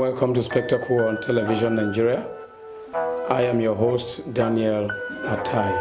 Welcome to Spectacle on Television Nigeria. I am your host, Daniel Atai.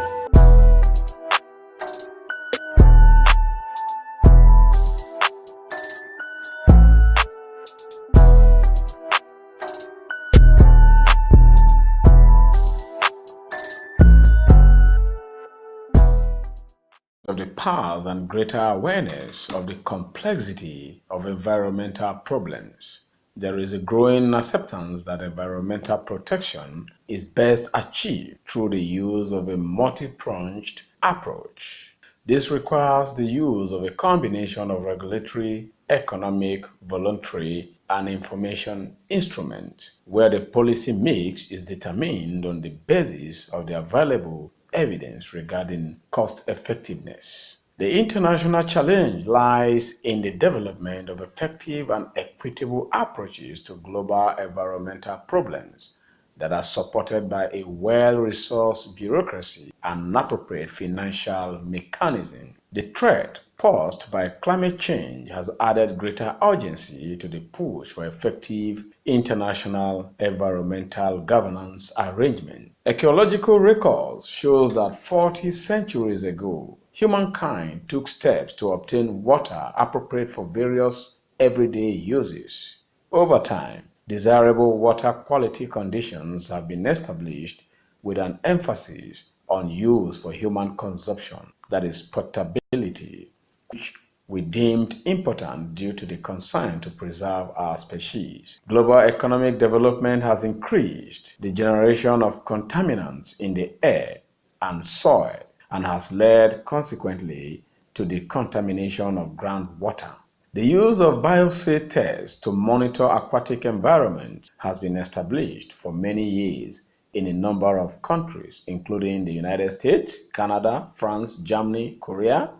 Of the past and greater awareness of the complexity of environmental problems, there is a growing acceptance that environmental protection is best achieved through the use of a multi-pronged approach. This requires the use of a combination of regulatory, economic, voluntary, and information instruments, where the policy mix is determined on the basis of the available evidence regarding cost effectiveness. The international challenge lies in the development of effective and equitable approaches to global environmental problems that are supported by a well-resourced bureaucracy and an appropriate financial mechanism. The threat posed by climate change has added greater urgency to the push for effective international environmental governance arrangement. Archaeological records shows that 40 centuries ago, humankind took steps to obtain water appropriate for various everyday uses. Over time, desirable water quality conditions have been established with an emphasis on use for human consumption, that is, potability, which we deemed important due to the concern to preserve our species. Global economic development has increased the generation of contaminants in the air and soil and has led consequently to the contamination of groundwater. The use of biocide tests to monitor aquatic environment has been established for many years in a number of countries, including the United States, Canada, France, Germany, Korea,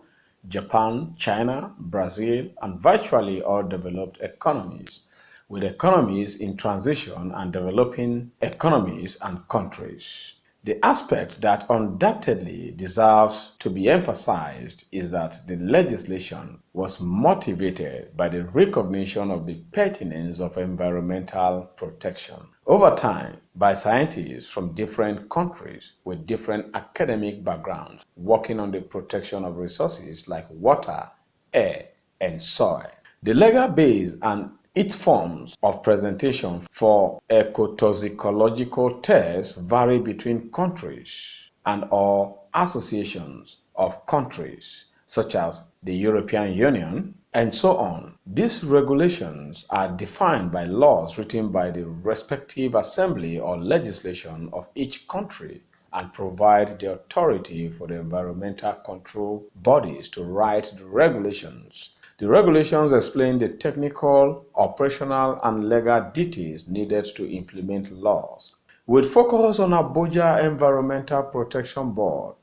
Japan, China, Brazil, and virtually all developed economies, with economies in transition and developing economies and countries. The aspect that undoubtedly deserves to be emphasized is that the legislation was motivated by the recognition of the pertinence of environmental protection. Over time, by scientists from different countries with different academic backgrounds working on the protection of resources like water, air, and soil. The legal base and its forms of presentation for ecotoxicological tests vary between countries and/or associations of countries, such as the European Union, and so on. These regulations are defined by laws written by the respective assembly or legislation of each country and provide the authority for the environmental control bodies to write the regulations. The regulations explain the technical, operational, and legal details needed to implement laws. With focus on Abuja Environmental Protection Board,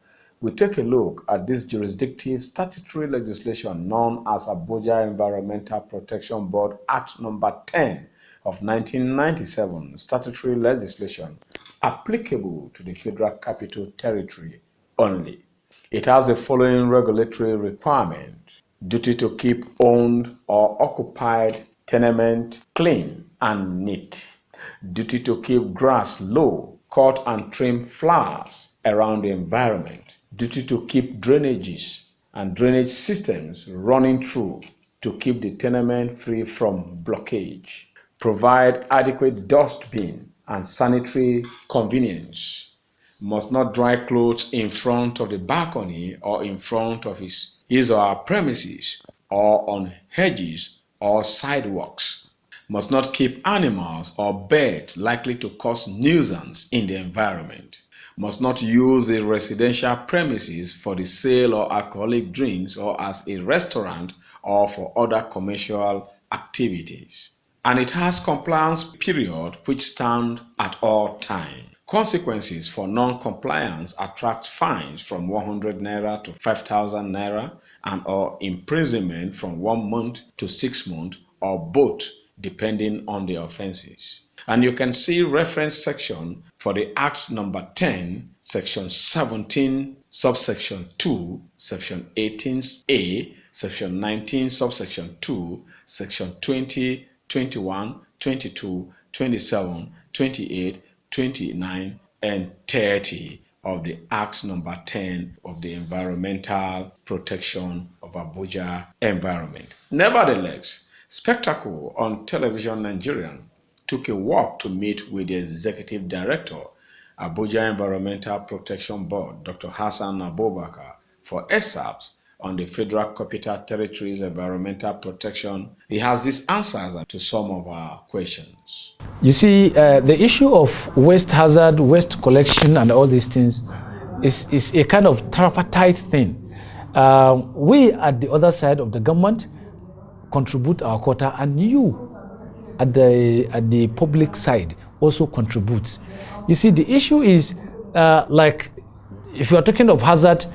we take a look at this jurisdictive statutory legislation known as Abuja Environmental Protection Board Act No. 10 of 1997, statutory legislation applicable to the Federal Capital Territory only. It has the following regulatory requirements: duty to keep owned or occupied tenement clean and neat. Duty to keep grass low, cut and trim flowers around the environment. Duty to keep drainages and drainage systems running through to keep the tenement free from blockage. Provide adequate dustbin and sanitary convenience. Must not dry clothes in front of the balcony or in front of his or her premises or on hedges or sidewalks. Must not keep animals or birds likely to cause nuisance in the environment. Must not use a residential premises for the sale of alcoholic drinks or as a restaurant or for other commercial activities. And it has compliance period which stand at all times. Consequences for non-compliance attract fines from 100 naira to 5,000 naira and/or imprisonment from 1 month to 6 months or both, depending on the offenses. And you can see reference section for the Act No. 10, Section 17, subsection 2, Section 18A, Section 19, subsection 2, Section 20, 21, 22, 27, 28, 29, and 30 of the Act number 10 of the Environmental Protection of Abuja Environment. Nevertheless, Spectacle on Television Nigerian took a walk to meet with the Executive Director, Abuja Environmental Protection Board, Dr. Hassan Abubakar, for excerpts on the Federal Capital Territory's environmental protection. He has these answers to some of our questions. You see, the issue of waste hazard, waste collection, and all these things is a kind of tripartite thing. We at the other side of the government contribute our quota, and you at the public side also contributes. You see, the issue is like if you are talking of hazard,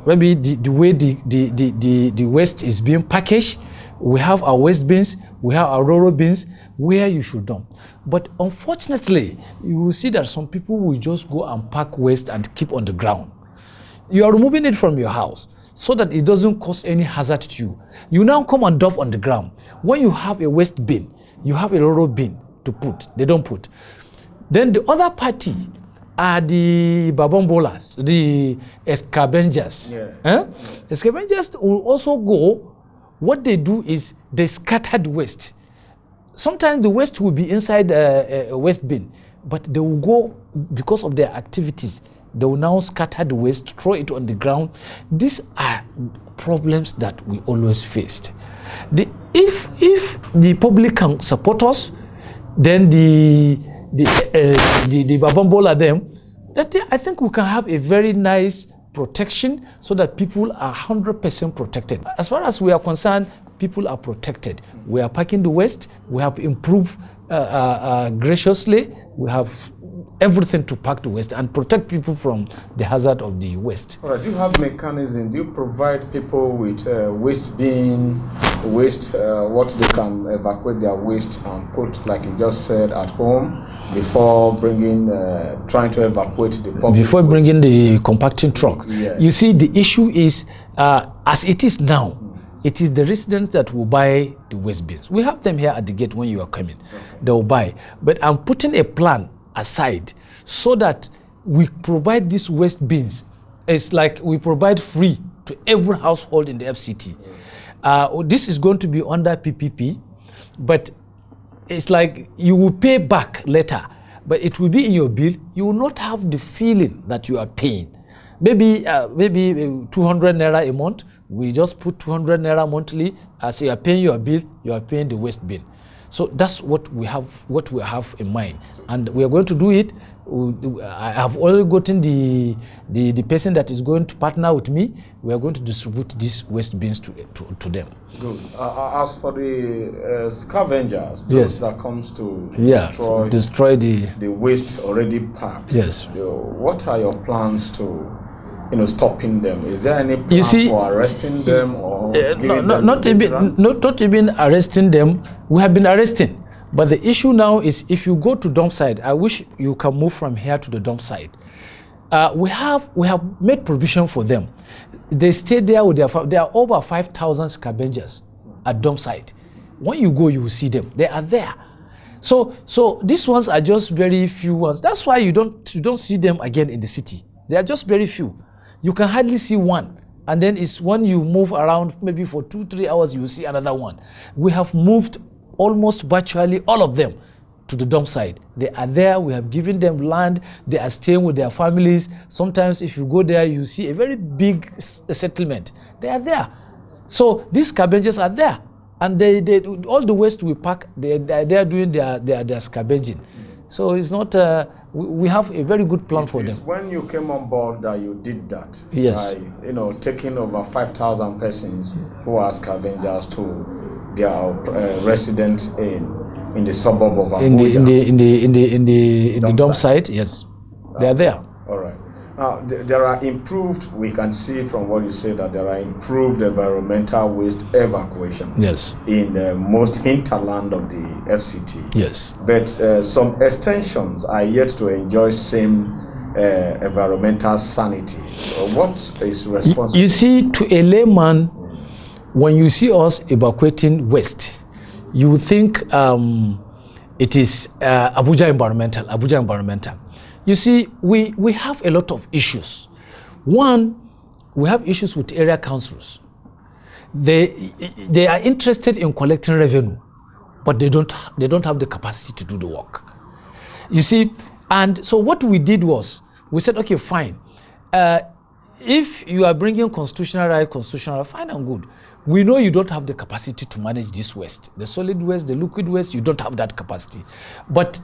maybe the way the waste is being packaged. We have our waste bins, we have our rural bins where you should dump. But unfortunately, you will see that some people will just go and pack waste and keep on the ground. You are removing it from your house so that it doesn't cause any hazard to you. You now come and dump on the ground. When you have a waste bin, you have a rural bin to put. They don't put. Then the other party are the babambolas, the scavengers. The scavengers will also go. What they do is they scatter the waste. Sometimes the waste will be inside a waste bin, but they will go, because of their activities, they will now scatter the waste, throw it on the ground. These are problems that we always faced. If the public can support us, then the babambola them, I think we can have a very nice protection so that people are 100% protected. As far as we are concerned, people are protected. We are packing the waste. We have improved graciously. We have everything to pack the waste and protect people from the hazard of the waste. All right. Do you have mechanism? Do you provide people with waste bin, waste, what they can evacuate their waste and put, like you just said, at home before bringing, trying to evacuate the public? Before bringing the compacting truck. Yeah. You see, the issue is, as it is now, it is the residents that will buy the waste bins. We have them here at the gate when you are coming. Okay. They will buy. But I'm putting a plan aside so that we provide these waste bins. It's like we provide free to every household in the FCT. This is going to be under PPP, but it's like you will pay back later, but it will be in your bill. You will not have the feeling that you are paying. Maybe 200 naira a month. We just put 200 naira monthly. As you are paying your bill, you are paying the waste bin. So that's what we have in mind, and we are going to do it. I have already gotten the person that is going to partner with me. We are going to distribute these waste bins to them. Good. As for the scavengers, yes, that comes to destroy the waste already packed. Yes. What are your plans to, stopping them? Is there any plan for arresting them or not even arresting them? We have been arresting, but the issue now is if you go to dump site, I wish you can move from here to the dump site. We have made provision for them. They stay there with their family. There are over 5,000 scavengers at dump site. When you go, you will see them. They are there. So these ones are just very few ones. That's why you don't see them again in the city. They are just very few. You can hardly see one, and then it's when you move around maybe for 2-3 hours you will see another one. We have moved almost virtually all of them to the dump site. They are there. We have given them land. They are staying with their families. Sometimes if you go there, you see a very big settlement. They are there. So these scavengers are there, and they all the waste we pack, they are doing their scavenging. So it's not. We have a very good plan for them. When you came on board that you did that. Yes. By, taking over 5,000 persons who are scavengers to their residents in the suburb of Abuja. In the dump site. Yes, they are there. All right. Now there are improved. We can see from what you say that there are improved environmental waste evacuation. Yes. In the most hinterland of the FCT. Yes. But some extensions are yet to enjoy same environmental sanity. What is responsible? You see, to a layman, when you see us evacuating waste, you think it is Abuja Environmental. You see, we have a lot of issues. One, we have issues with area councils. They are interested in collecting revenue, but they don't have the capacity to do the work. You see, and so what we did was, we said, okay, fine. If you are bringing constitutional right, fine and good. We know you don't have the capacity to manage this waste. The solid waste, the liquid waste, you don't have that capacity. But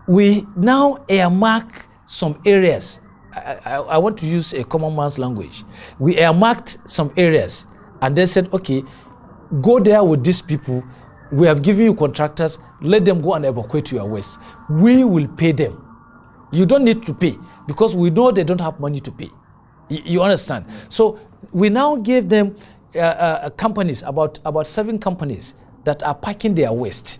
we now earmark some areas. I want to use a common man's language. We earmarked some areas and they said, okay, go there with these people. We have given you contractors, let them go and evacuate your waste. We will pay them. You don't need to pay because we know they don't have money to pay. You understand? So we now gave them companies, about 7 companies that are packing their waste.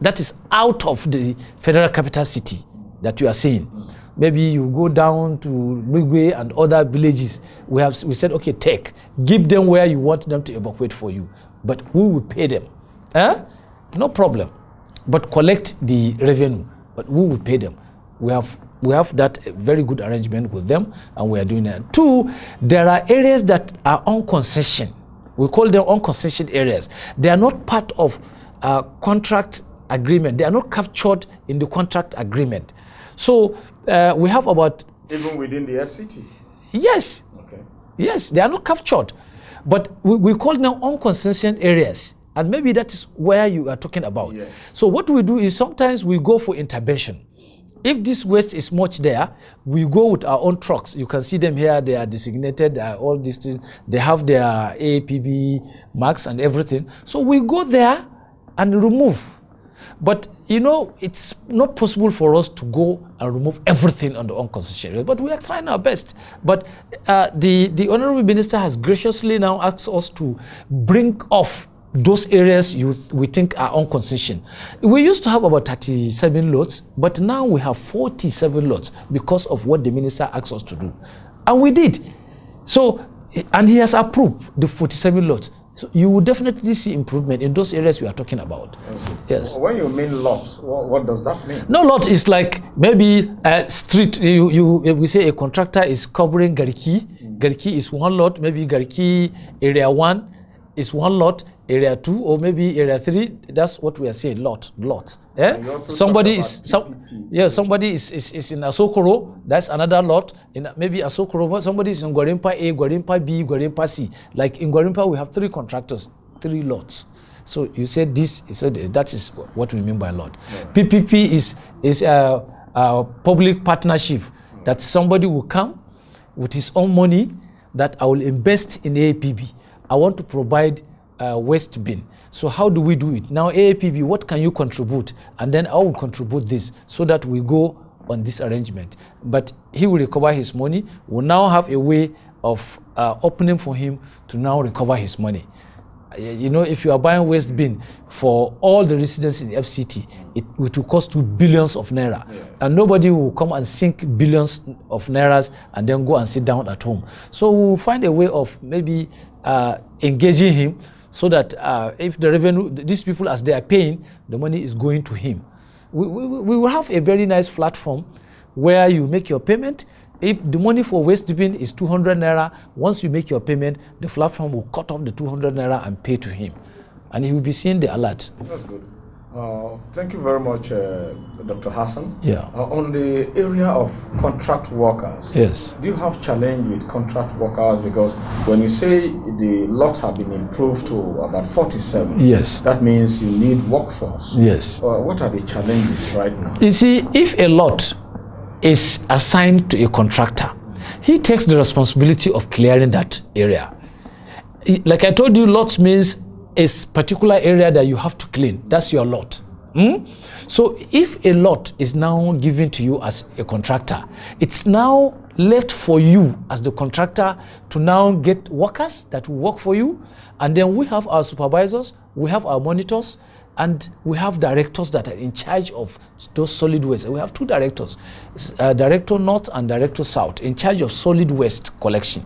That is out of the federal capital city that you are seeing. Maybe you go down to Migwe and other villages. We said, okay, give them where you want them to evacuate for you, but we will pay them. No problem. But collect the revenue, but we will pay them. We have that very good arrangement with them, and we are doing that. 2, there are areas that are on concession. We call them on concession areas. They are not part of contract agreement. They are not captured in the contract agreement. So we have about... Even within the FCT? Yes. Okay. Yes, they are not captured. But we call them on concession areas. And maybe that is where you are talking about. Yes. So what we do is sometimes we go for intervention. If this waste is much there, we go with our own trucks. You can see them here. They are designated, all these things. They have their AAPB marks and everything. So we go there and remove. But, you know, it's not possible for us to go and remove everything on the unconcessioned area. But we are trying our best. But the Honorable Minister has graciously now asked us to bring off those areas we think are on concession. We used to have about 37 lots, but now we have 47 lots because of what the minister asked us to do. And we did. So, and he has approved the 47 lots. So you will definitely see improvement in those areas we are talking about. Yes. When you mean lots, what does that mean? No, lot is like maybe a street. We say a contractor is covering Gariki. Gariki is one lot. Maybe Gariki area 1 is one lot. Area 2 or maybe area 3, that's what we are saying, lot. Somebody is somebody is in Asokoro, that's another lot. In maybe Asokoro, somebody is in Gwarimpa A, Gwarimpa B, Gwarimpa C. Like in Gwarimpa, we have 3 contractors, 3 lots. So you said this, so that is what we mean by lot. Yeah. PPP is a public partnership that somebody will come with his own money that I will invest in AAPB. I want to provide waste bin. So how do we do it? Now AAPB, what can you contribute? And then I will contribute this so that we go on this arrangement. But he will recover his money. We'll now have a way of opening for him to now recover his money. You know, if you are buying waste bin for all the residents in the FCT, it will cost you billions of naira. Yeah. And nobody will come and sink billions of nairas and then go and sit down at home. So we'll find a way of maybe engaging him so that if the revenue, these people as they are paying, the money is going to him. We will have a very nice platform where you make your payment. If the money for waste bin is 200 naira, once you make your payment, the platform will cut off the 200 naira and pay to him. And he will be seeing the alert. That's good. Thank you very much, Dr. Hassan. Yeah. On the area of contract workers, yes. Do you have challenge with contract workers? Because when you say the lots have been improved to about 47, yes, that means you need workforce. Yes. What are the challenges right now? You see, if a lot is assigned to a contractor, he takes the responsibility of clearing that area. Like I told you, lots means a particular area that you have to clean. That's your lot. So if a lot is now given to you as a contractor, it's now left for you as the contractor to now get workers that will work for you. And then we have our supervisors, we have our monitors, and we have directors that are in charge of those solid waste. We have 2 directors, Director North and Director South, in charge of solid waste collection.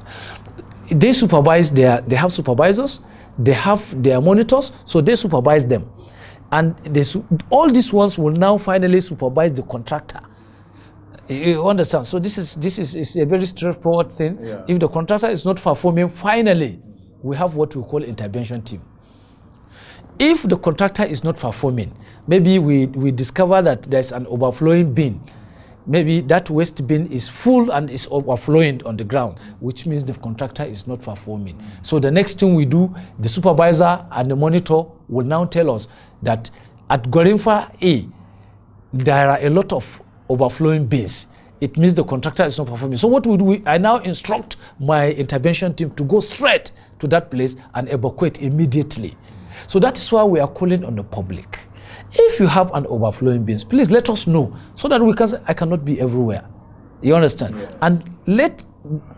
They supervise they have supervisors, they have their monitors, so they supervise them. and all these ones will now finally supervise the contractor. You understand? So this is a very straightforward thing. Yeah. If the contractor is not performing, finally, we have what we call intervention team. If the contractor is not performing, maybe we discover that there's an overflowing bin. Maybe that waste bin is full and is overflowing on the ground, which means the contractor is not performing. So the next thing we do, the supervisor and the monitor will now tell us that at Gorimfa A, there are a lot of overflowing bins. It means the contractor is not performing. So what we do, I now instruct my intervention team to go straight to that place and evacuate immediately. So that is why we are calling on the public. If you have an overflowing bins, please let us know so that we can say, I cannot be everywhere. You understand? Yes. And let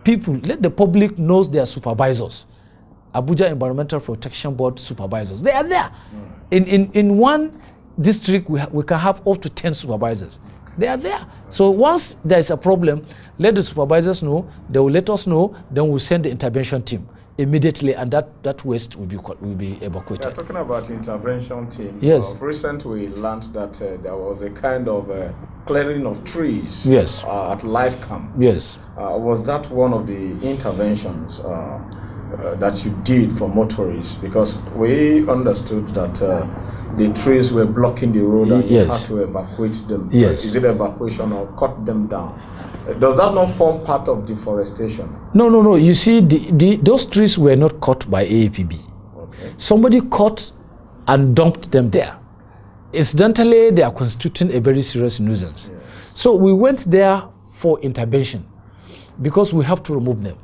the public knows their supervisors. Abuja Environmental Protection Board supervisors. They are there. In one district, we can have up to 10 supervisors. They are there. So once there is a problem, let the supervisors know. They will let us know. Then we'll send the intervention team immediately, and that waste will be evacuated. Yeah, talking about intervention team. Yes. Recently we learned that there was a kind of clearing of trees. Yes. At Life Camp. Yes. Was that one of the interventions that you did for motorists? Because we understood that the trees were blocking the road and you had to evacuate them. Yes. Is it evacuation or cut them down? Does that not form part of deforestation? No. You see, those trees were not cut by AAPB. Okay. Somebody cut and dumped them there. Incidentally, they are constituting a very serious nuisance. Yes. So we went there for intervention because we have to remove them.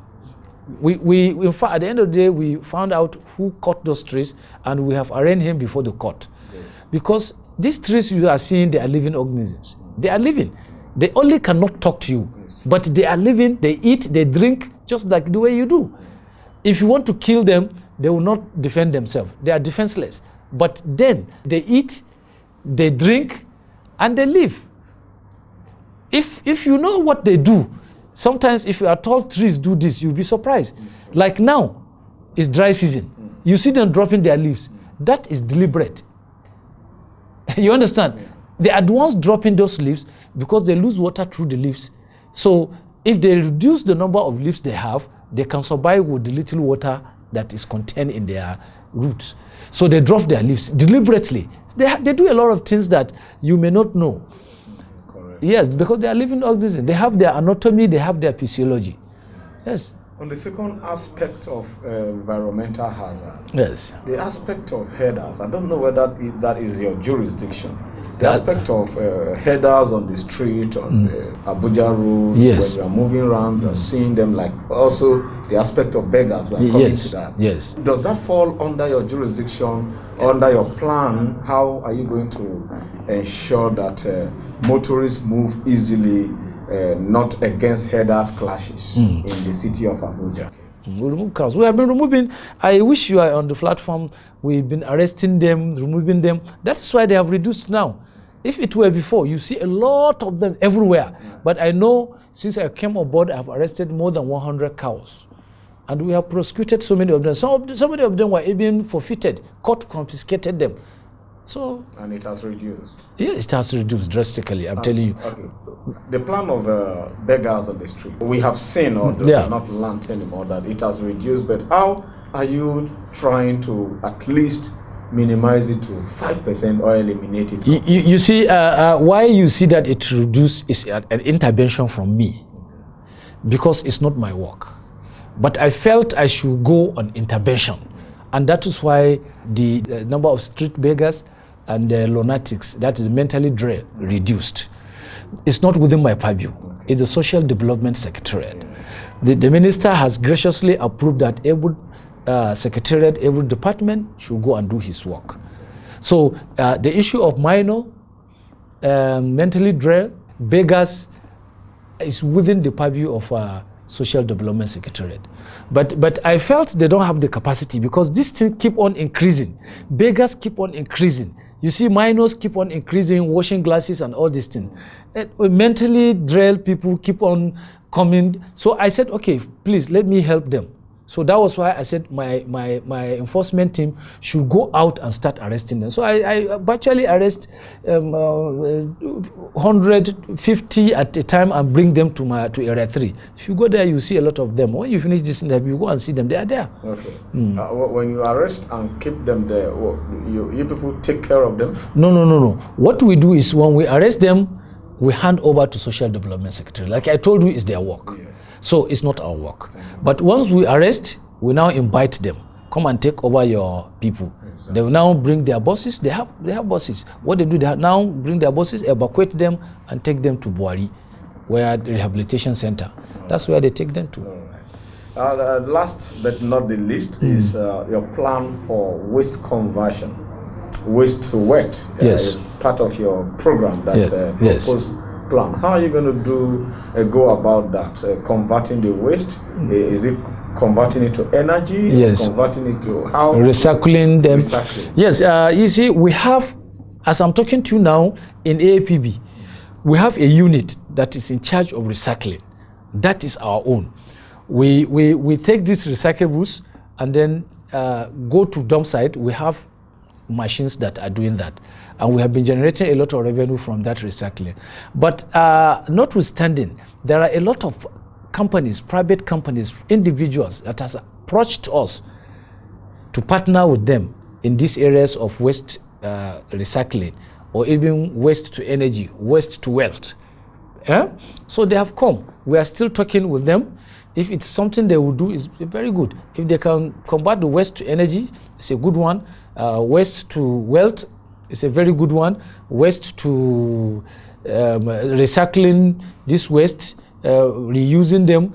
We in fact, at the end of the day, we found out who cut those trees and we have arraigned him before the court. Yes. Because these trees you are seeing, they are living organisms. They are living. They only cannot talk to you, but they are living, they eat, they drink, just like the way you do. If you want to kill them, they will not defend themselves. They are defenseless. But then they eat, they drink, and they live. If you know what they do, sometimes if you are told trees do this, you'll be surprised. Like now, it's dry season. You see them dropping their leaves. That is deliberate. You understand? They are the ones dropping those leaves because they lose water through the leaves. So if they reduce the number of leaves they have, they can survive with the little water that is contained in their roots. So they drop their leaves deliberately. They do a lot of things that you may not know. Correct. Yes, because they are living organisms. They have their anatomy, they have their physiology. Yes. On the second aspect of environmental hazard, yes, the aspect of headers, I don't know whether that is your jurisdiction. The aspect of headers on the street, on the Abuja road, yes, when you are moving around, you are seeing them, like also the aspect of beggars, we are coming to that. Yes. Does that fall under your jurisdiction, under your plan? How are you going to ensure that motorists move easily, not against headers clashes in the city of Abuja? We remove cars. We have been removing. I wish you are on the platform. We've been arresting them, removing them. That is why they have reduced now. If it were before, you see a lot of them everywhere. Yeah. But I know since I came aboard, I have arrested more than 100 cows. And we have prosecuted so many of them. So many of them were even forfeited. Court confiscated them. So, and it has reduced. Yeah, it has reduced drastically. I'm telling you. Okay. The plan of beggars on the street, we have seen, or not learned anymore, that it has reduced. But how are you trying to at least minimize it to 5% or eliminate it? You see, why you see that it reduced is an intervention from me, because it's not my work. But I felt I should go on intervention, and that is why the number of street beggars and lunatics, that is mentally drained, reduced. It's not within my purview. It's the Social Development Secretariat. The minister has graciously approved that every secretariat, every department should go and do his work. So the issue of minor, mentally drained, beggars is within the purview of Social Development Secretariat. But I felt they don't have the capacity, because this thing keep on increasing. Beggars keep on increasing. You see, minors keep on increasing, washing glasses and all these things. Mentally drained people keep on coming. So I said, okay, please let me help them. So that was why I said my enforcement team should go out and start arresting them. So I virtually arrest 150 at a time and bring them to area 3. If you go there, you see a lot of them. When you finish this interview, you go and see them. They are there. Okay. When you arrest and keep them there, you people take care of them? No. What we do is when we arrest them, we hand over to Social Development Secretary. Like I told you, it's their work. Yes. So it's not our work. But once we arrest, we now invite them. Come and take over your people. Exactly. They will now bring their bosses. They have bosses. What they do, they now bring their bosses, evacuate them, and take them to Buari, where the rehabilitation center. That's where they take them to. Last but not the least is your plan for waste conversion. Waste to wet. Yes. Part of your program that proposed plan. How are you going to go about that? Converting the waste? Is it converting it to energy? Yes. Converting it to how? Recycling them. Recycling. Yes. You see, we have, as I'm talking to you now, in AAPB, we have a unit that is in charge of recycling. That is our own. We take these recyclables and then go to dump site. We have machines that are doing that, and we have been generating a lot of revenue from that recycling. But notwithstanding, there are a lot of companies, private companies, individuals that has approached us to partner with them in these areas of waste recycling, or even waste to energy, waste to wealth. So they have come. We are still talking with them. If it's something they will do, is very good. If they can convert the waste to energy, it's a good one. Waste to wealth is a very good one. Waste to recycling this waste, reusing them,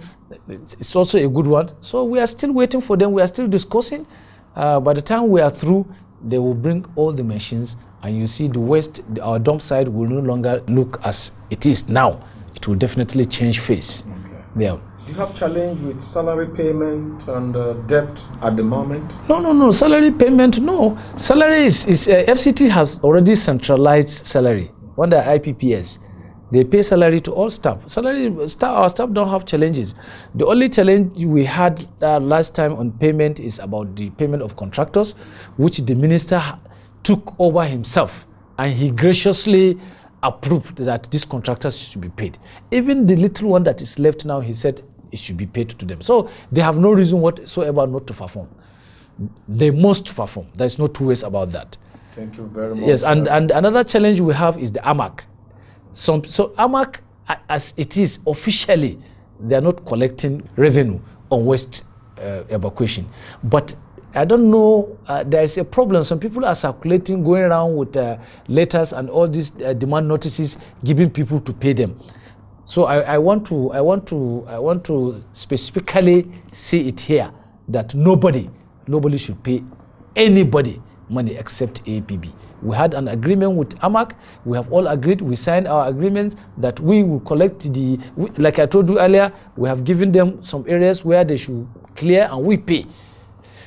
it's also a good one. So we are still waiting for them. We are still discussing. By the time we are through, they will bring all the machines, and you see the waste, our dump site will no longer look as it is now. It will definitely change face. Okay. Yeah. You have challenge with salary payment and debt at the moment? No. Salary payment, no. Salary is FCT has already centralized salary under IPPS. They pay salary to all staff. Our staff don't have challenges. The only challenge we had last time on payment is about the payment of contractors, which the minister took over himself, and he graciously approved that these contractors should be paid. Even the little one that is left now, he said it should be paid to them. So they have no reason whatsoever not to perform. They must perform. There's no two ways about that. Thank you very much. Yes, and another challenge we have is the AMAC. So AMAC, as it is officially, they are not collecting revenue on waste evacuation. But I don't know, there is a problem. Some people are circulating, going around with letters and all these demand notices, giving people to pay them. So I want to specifically say it here that nobody should pay anybody money except APB. We had an agreement with AMAC. We have all agreed. We signed our agreement that we will collect like I told you earlier, we have given them some areas where they should clear, and we pay.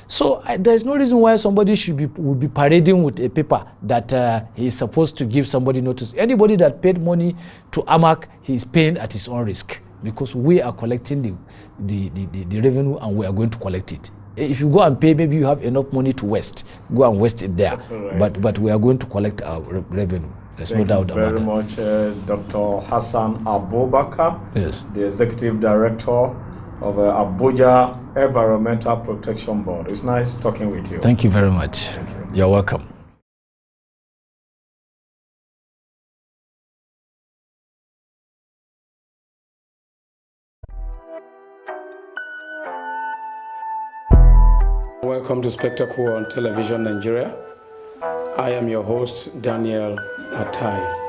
So there is no reason why somebody would be parading with a paper that he is supposed to give somebody notice. Anybody that paid money to AMAC, he is paying at his own risk, because we are collecting the revenue, and we are going to collect it. If you go and pay, maybe you have enough money to waste. Go and waste it there. Right. But we are going to collect our revenue. There's no doubt about that. Thank you very much, Dr. Hassan Abubakar, yes, the Executive Director of Abuja Environmental Protection Board. It's nice talking with you. Thank you very much. Thank you. You're welcome. Welcome to Spectacle on Television Nigeria. I am your host, Daniel Atai.